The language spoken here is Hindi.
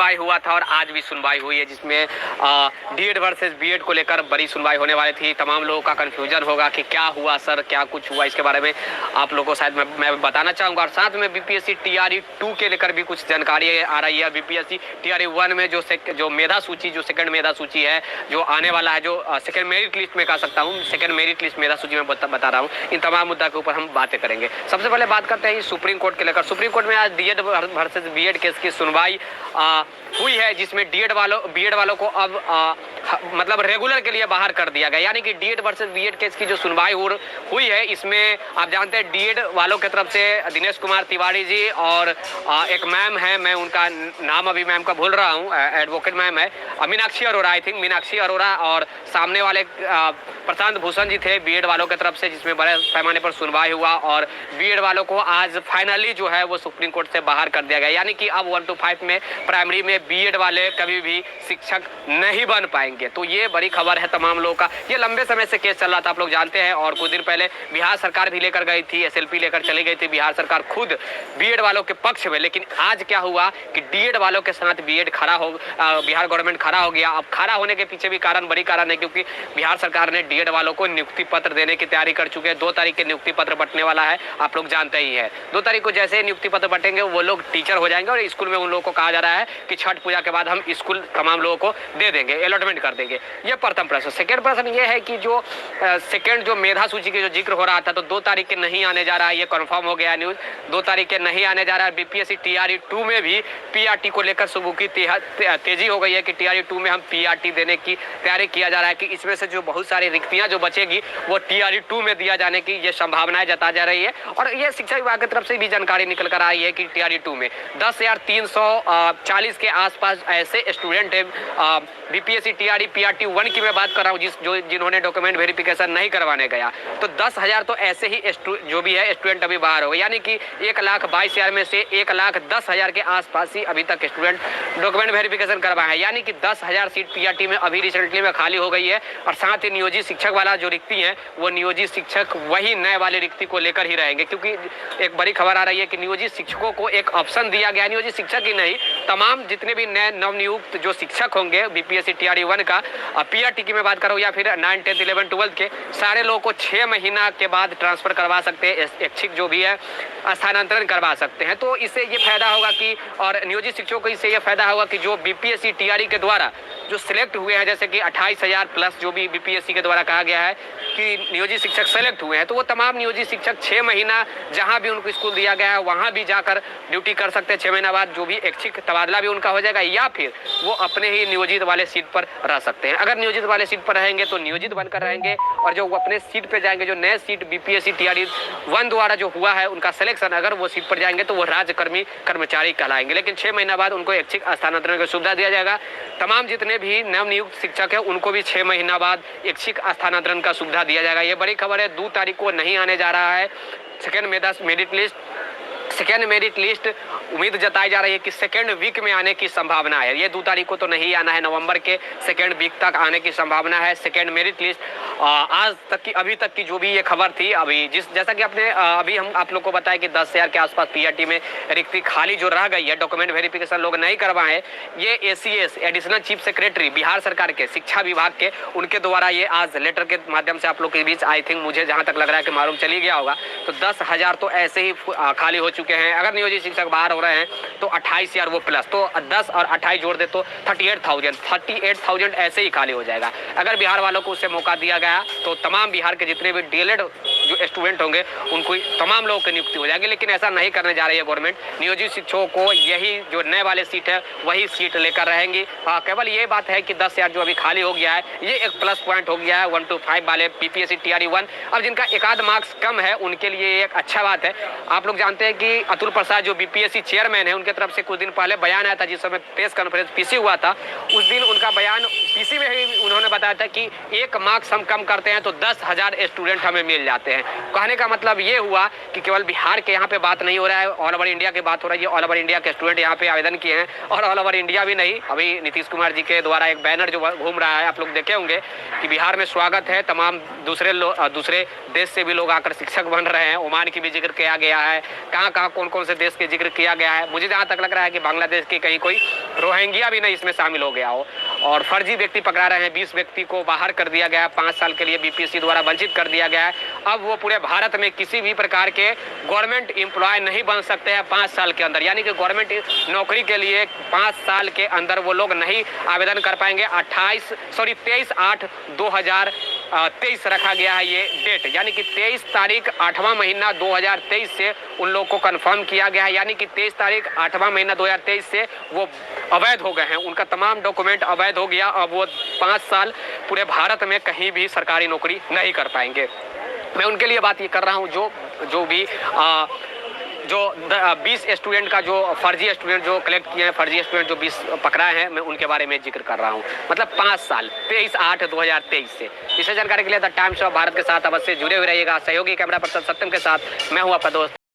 सुनवाई हुआ था और आज भी सुनवाई हुई है, जिसमें डीएड वर्सेस बीएड को लेकर बड़ी सुनवाई होने वाली थी। तमाम लोगों का कंफ्यूजन होगा कि क्या हुआ सर, क्या कुछ हुआ, इसके बारे में आप लोगों को शायद मैं बताना चाहूँगा। और साथ में बीपीएससी टीआरई 2 के लेकर भी कुछ जानकारी आ रही है। बीपीएससी टीआरई 1 में जो मेधा सूची, जो सेकंड मेधा सूची है, जो आने वाला है, जो सेकंड मेरिट लिस्ट में कह सकता हूँ, सेकंड मेरिट लिस्ट मेधा सूची में बता रहा हूँ। इन तमाम मुद्दा के ऊपर हम बातें करेंगे। सबसे पहले बात करते हैं सुप्रीम कोर्ट के लेकर। सुप्रीम कोर्ट में आज डीएड वर्सेस बीएड केस की सुनवाई हुई है, जिसमें बीएड वालों को अब मतलब रेगुलर के लिए बाहर कर दिया गया। यानी कि डीएड वर्सेस बीएड केस की जो सुनवाई हुई है, इसमें आप जानते हैं डीएड वालों की तरफ से दिनेश कुमार तिवारी जी और एक मैम है, मैं उनका नाम अभी मैम का भूल रहा हूँ, एडवोकेट मैम है, मीनाक्षी अरोड़ा, आई थिंक मीनाक्षी अरोड़ा, और सामने वाले प्रशांत भूषण जी थे बीएड वालों की तरफ से, जिसमें बड़े पैमाने पर सुनवाई हुआ और बीएड वालों को आज फाइनली जो है वो सुप्रीम कोर्ट से बाहर कर दिया गया। यानी कि अब 1 to 5 में प्राइमरी में बीएड वाले कभी भी शिक्षक नहीं बन पाएंगे। तो ये बड़ी खबर है तमाम लोगों का। ये लंबे समय से केस चल रहा था, आप लोग जानते हैं, और कुछ दिन पहले बिहार सरकार भी लेकर गई थी, एसएलपी लेकर चली गई थी बिहार सरकार खुद बीएड वालों के पक्ष में। लेकिन आज क्या हुआ कि डीएड वालों के साथ बीएड बिहार गवर्नमेंट खड़ा हो गया। अब खड़ा होने के पीछे भी बड़ी कारण है, क्योंकि बिहार सरकार ने डीएड वालों को नियुक्ति पत्र देने की तैयारी कर चुके हैं। 2 तारीख के नियुक्ति पत्र बंटने वाला है, आप लोग जानते ही है। 2 तारीख को जैसे नियुक्ति पत्र बंटेंगे वो लोग टीचर हो जाएंगे और स्कूल में उन लोगों को कहा जा रहा है कि छठ पूजा के बाद हम स्कूल तमाम लोगों को दे देंगे, अलॉटमेंट कर देंगे। ये प्रथम प्रश्न। सेकेंड प्रश्न ये है कि जो सेकेंड जो मेधा सूची की जो जिक्र हो रहा था, तो 2 तारीख के नहीं आने जा रहा है, ये कंफर्म हो गया न्यूज। 2 तारीख के नहीं आने जा रहा है। बीपीएससी टीआरई 2 में भी पीआरटी को लेकर सुबह की तेजी हो गई है कि टीआरई 2 में हम पीआरटी देने की तैयारी किया जा रहा है, कि इसमें से जो बहुत सारी रिक्तियां जो बचेगी वो टीआरई 2 में दिया जाने की ये संभावनाएं जता जा रही है। और ये शिक्षा विभाग की तरफ से भी जानकारी निकल कर आई है कि टीआरई 2 में 10,340 के आसपास ऐसे स्टूडेंट है। बीपीएससी टीआरई पीआरटी 1 की मैं बात कर रहा हूँ, जिन्होंने डॉक्यूमेंट वेरिफिकेशन नहीं करवाने गया, तो 10,000 तो ऐसे ही जो भी है स्टूडेंट अभी बाहर हो गए। यानी कि 1,22,000 में से 1,10,000 के आसपास ही अभी तक स्टूडेंट डॉक्यूमेंट वेरिफिकेशन करवाए हैं। यानी कि 10,000 सीट पीआरटी में अभी रिसेंटली में खाली हो गई है। और साथ ही नियोजित शिक्षक वाला जो रिक्ति है, वो नियोजित शिक्षक वही नए वाले रिक्ति को लेकर ही रहेंगे, क्योंकि एक बड़ी खबर आ रही है कि नियोजित शिक्षकों को एक ऑप्शन दिया गया। नियोजित शिक्षक ही नहीं, तमाम जितने भी नए नवनियुक्त जो शिक्षक होंगे बीपीएससी टीआरई 1 का, पीआरटी की मैं बात करूँ या फिर 9, 10, 11, 12 के, सारे लोगों को 6 महीना के बाद ट्रांसफर करवा सकते हैं, ऐच्छिक जो भी है स्थानांतरण करवा सकते हैं। तो इससे ये फायदा होगा कि, और नियोजित शिक्षकों को इससे ये फायदा होगा कि जो बीपीएससी टीआरई के द्वारा जो सिलेक्ट हुए हैं, जैसे कि 28,000 प्लस जो भी बीपीएससी के द्वारा कहा गया है कि नियोजित शिक्षक सेलेक्ट हुए हैं, तो वो तमाम नियोजित शिक्षक 6 महीना जहां भी उनको स्कूल दिया गया है वहां भी जाकर ड्यूटी कर सकते हैं। 6 महीना बाद जो भी ऐच्छिक तबादला भी उनका हो जाएगा, या फिर वो अपने ही नियोजित वाले सीट पर रह सकते हैं। अगर नियोजित वाले सीट पर रहेंगे तो नियोजित बनकर रहेंगे, और जो वो अपने सीट पर जाएंगे, जो नए सीट बीपीएससी टीआरई 1 द्वारा जो हुआ है उनका सिलेक्शन, अगर वो सीट पर जाएंगे तो वो राज्यकर्मी कर्मचारी कहलाएंगे। लेकिन 6 महीना बाद उनको ऐच्छिक स्थानांतरण की सुविधा दिया जाएगा। तमाम जितने भी नवनियुक्त शिक्षक है उनको भी 6 महीना बाद ऐच्छिक स्थानांतरण का सुविधा दिया जाएगा। ये बड़ी खबर है। 2 तारीख को नहीं आने जा रहा है सेकेंड मेरिट लिस्ट। उम्मीद जताई जा रही है कि सेकेंड वीक में आने की संभावना है। ये 2 तारीख को तो नहीं आना है, नवंबर के सेकेंड वीक तक आने की संभावना है सेकेंड मेरिट लिस्ट। आज तक की, अभी तक की जो भी ये खबर थी, अभी जैसा कि आपने अभी हम आप लोग को बताया कि 10,000 के आसपास पीआरटी में रिक्ति खाली जो रह गई है, डॉक्यूमेंट वेरिफिकेशन लोग नहीं करवाए, ये ACS additional chief secretary Bihar सरकार के शिक्षा विभाग के, उनके द्वारा ये आज लेटर के माध्यम से आप लोग के बीच आई थिंक मुझे जहां तक लग रहा है कि मालूम चली गया होगा। तो 10,000 तो ऐसे ही खाली हो चुके हैं। अगर नियोजित शिक्षक बाहर हो रहे हैं तो 28,000 वो प्लस, तो 10 और 28 जोड़ दे तो 38,000 ऐसे ही खाली हो जाएगा। अगर बिहार वालों को उससे मौका दिया गया तो तमाम बिहार के जितने भी डीएलएड जो स्टूडेंट होंगे उनको तमाम लोगों की नियुक्ति हो जाएगी। लेकिन ऐसा नहीं करने जा रही है गवर्नमेंट। नियोजित शिक्षकों को यही जो नए वाले सीट है वही सीट लेकर रहेंगी। केवल ये बात है कि 10,000 जो अभी खाली हो गया है, ये एक प्लस पॉइंट हो गया है 1 to 5 वाले बीपीएससी टीआरई 1। अब जिनका एकाध मार्क्स कम है उनके लिए एक अच्छा बात है। आप लोग जानते हैं कि अतुल प्रसाद जो बीपीएससी चेयरमैन है, उनके तरफ से कुछ दिन पहले बयान आया था, जिस समय प्रेस कॉन्फ्रेंस पीसी हुआ था, उस दिन उनका बयान पीसी में ही उन्होंने बताया था कि 1 मार्क्स हम कम करते हैं तो 10,000 स्टूडेंट हमें मिल जाते हैं। हैं। कहने का मतलब ये हुआ कि केवल बिहार के यहाँ पे बात नहीं हो रहा है, ऑल ओवर इंडिया की बात हो रही है। ऑल ओवर इंडिया के स्टूडेंट यहाँ पे आवेदन किए हैं और ऑल ओवर इंडिया भी नहीं, अभी नीतीश कुमार जी के द्वारा एक बैनर जो घूम रहा है, आप लोग देखे होंगे कि बिहार में स्वागत है, तमाम दूसरे देश से भी लोग आकर शिक्षक बन रहे हैं। ओमान की भी जिक्र किया गया है, कहाँ कहाँ कौन कौन से देश के जिक्र किया गया है। मुझे जहाँ तक लग रहा है कि बांग्लादेश के कहीं कोई रोहिंग्या भी नहीं इसमें शामिल हो गया हो। और फर्जी व्यक्ति पकड़ा रहे हैं, 20 व्यक्ति को बाहर कर दिया गया है, 5 साल के लिए बीपीएससी द्वारा वंचित कर दिया गया है। अब वो पूरे भारत में किसी भी प्रकार के गवर्नमेंट एम्प्लॉय नहीं बन सकते हैं 5 साल के अंदर, यानी कि गवर्नमेंट नौकरी के लिए 5 साल के अंदर वो लोग नहीं आवेदन कर पाएंगे। 23/8/2023 रखा गया है ये डेट, यानी कि 23 तारीख 8वां महीना 2023 से उन लोग को कंफर्म किया गया है, यानी कि 23 तारीख 8वां महीना 2023 से वो अवैध हो गए हैं, उनका तमाम डॉक्यूमेंट अवैध हो गया। अब वो 5 साल पूरे भारत में कहीं भी सरकारी नौकरी नहीं कर पाएंगे। मैं उनके लिए बात ये कर रहा हूँ जो भी 20 स्टूडेंट का जो फर्जी स्टूडेंट जो कलेक्ट किए हैं, फर्जी स्टूडेंट जो 20 पकड़ाए हैं, मैं उनके बारे में जिक्र कर रहा हूं। मतलब 5 साल 23/8/2023 से। इसे जानकारी के लिए द टाइम्स ऑफ भारत के साथ अवश्य जुड़े हुए रहिएगा। सहयोगी कैमरा पर्सन सत्यम के साथ मैं हूं आपका दोस्त